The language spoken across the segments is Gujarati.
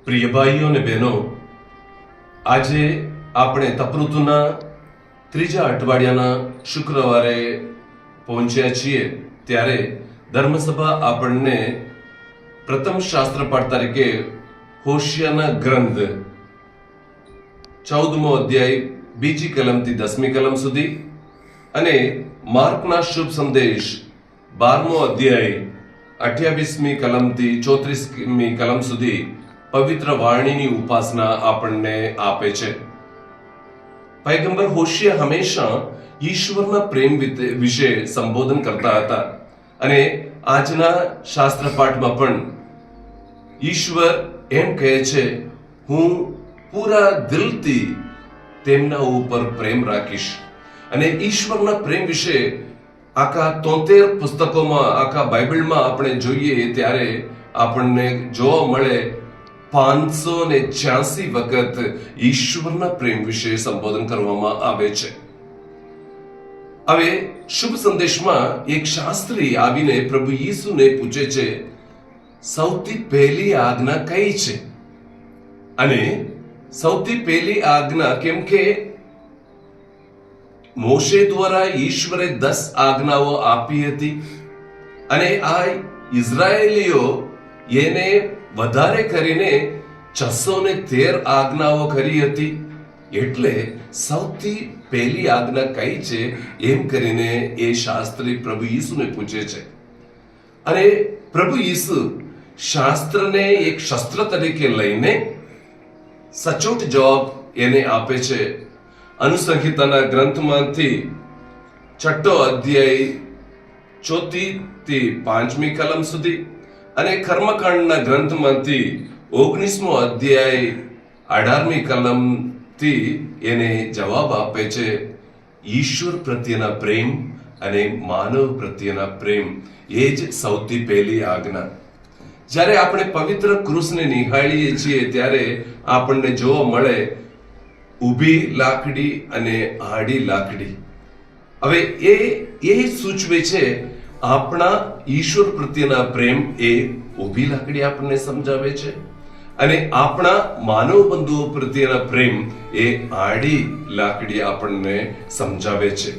પ્રિય ભાઈઓ અને બહેનો, આજે આપણે તપઋતુના ત્રીજા અઠવાડિયાના શુક્રવારે પહોંચ્યા છીએ. ત્યારે ધર્મસભા આપણને પ્રથમ શાસ્ત્રપાઠ તરીકે હોશિયાના ગ્રંથ 14મો અધ્યાય બીજી કલમથી 10મી કલમ સુધી અને માર્કના શુભ સંદેશ 12મો અધ્યાય 28મી કલમથી 34મી કલમ સુધી પવિત્ર વાણીની ઉપાસના આપણને આપે છે. પૈગંબર હોશિયા હંમેશા ઈશ્વરના પ્રેમ વિશે સંબોધન કરતા હતા અને આજના શાસ્ત્ર પાઠમાં પણ ઈશ્વર એમ કહે છે, હું પૂરા દિલથી તેમના ઉપર પ્રેમ રાખીશ. અને ઈશ્વરના પ્રેમ વિશે આખા 73 પુસ્તકોમાં, આખા બાઇબલમાં આપણે જોઈએ ત્યારે આપણને જોવા મળે 586 વખત ઈશ્વરના પ્રેમ વિશે સંબોધન કરવામાં આવે છે. હવે શુભ સંદેશમાં એક શાસ્ત્રી આવીને પ્રભુ ઈસુને પૂછે છે, સૌથી પહેલી આજ્ઞા કઈ છે? અને સૌથી પહેલી આજ્ઞા, કેમ કે મોશે દ્વારા ઈશ્વરે 10 આજ્ઞાઓ આપી હતી અને આ ઇઝરાયેલીઓ એને વધારે કરીને 613 આજ્ઞાઓ કરી હતી. એટલે સૌથી પહેલી આજ્ઞા કઈ છે એમ કરીને એ શાસ્ત્રી પ્રભુ ઈસુને પૂછે છે. અને પ્રભુ ઈસુ શાસ્ત્રને એક શસ્ત્ર તરીકે લઈને સચોટ જવાબ એને આપે છે. અનુસંહિતાના ગ્રંથમાંથી 6ઠ્ઠો અધ્યાય 4થી 5મી કલમ સુધી અને કર્મકાંડના ગ્રંથમાંથી 19મો અધ્યાય 18મી કલમથી એને જવાબ આપે છે. ઈશ્વર પ્રત્યેના પ્રેમ અને માનવ પ્રત્યેના પ્રેમ એ જ સૌથી પહેલી આજ્ઞા. જ્યારે આપણે પવિત્ર ક્રુસને નિહાળીએ છીએ ત્યારે આપણને જોવા મળે ઊભી લાકડી અને આડી લાકડી. હવે એ સૂચવે છે આપણા ઈશ્વર પ્રત્યેના પ્રેમ એ ઊભી લાકડી આપણને સમજાવે છે અને આપણા માનવ બંધુઓ પ્રત્યેના પ્રેમ એ આડી લાકડી આપણને સમજાવે છે.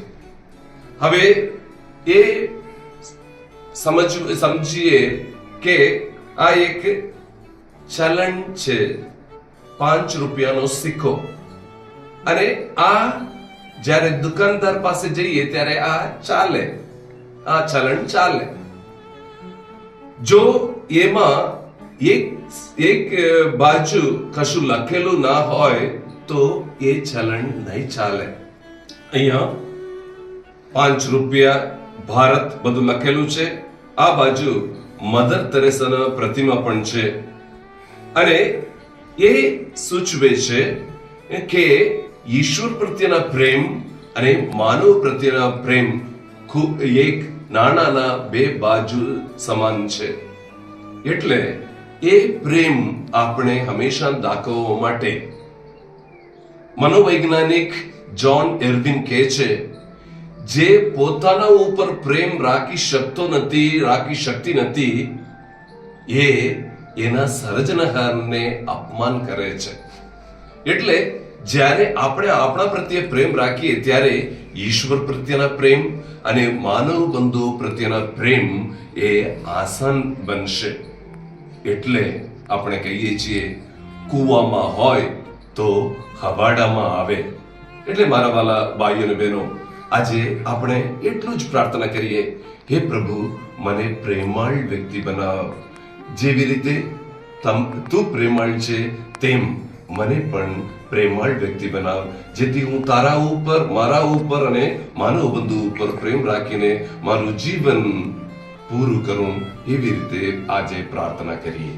હવે એ સમજીએ કે આ એક ચલણ છે, 5 રૂપિયાનો સિક્કો. અને આ જ્યારે દુકાનદાર પાસે જઈએ ત્યારે આ ચાલે, આ ચલણ ચાલે. જો એમાં એક બાજુ કશું લખેલું ના હોય તો એ ચલણ નહીં ચાલે. અહીંયા 5 રૂપિયા ભારત બધું લખેલું છે. આ બાજુ મધર તેરેસાના પ્રતિમા પણ છે. અને એ સૂચવે છે કે ઈશ્વર પ્રત્યેના પ્રેમ અને માનવ પ્રત્યેના પ્રેમ ખૂબ એક નાણાના 2 બાજુ સમાન છે. એટલે એ પ્રેમ આપણે હંમેશા દાખવવા માટે મનોવૈજ્ઞાનિક જ્હોન ઇર્વિન કહે છે, જે પોતાના ઉપર પ્રેમ રાખી શકતી નથી એ એના સર્જનહારને અપમાન કરે છે. એટલે જ્યારે આપણે આપણા પ્રત્યે પ્રેમ રાખીએ ત્યારે ઈશ્વર પ્રત્યેના પ્રેમ અને માનવ બંધુઓ પ્રત્યેના પ્રેમ એ આસાન બનશે. એટલે આપણે કહીએ છીએ, કૂવામાં હોય તો હવાડામાં આવે. એટલે મારા વાલા ભાઈઓ અને બહેનો, આજે આપણે એટલું જ પ્રાર્થના કરીએ, હે પ્રભુ, મને પ્રેમાળ વ્યક્તિ બનાવ. જેવી રીતે તું પ્રેમાળ છે તેમ મને પણ પ્રેમાળ વ્યક્તિ બનાવ, જેથી હું તારા ઉપર, મારા ઉપર અને માનવ બંધુ ઉપર પ્રેમ રાખીને મારું જીવન પૂરું કરું. એવી રીતે આજે પ્રાર્થના કરીએ.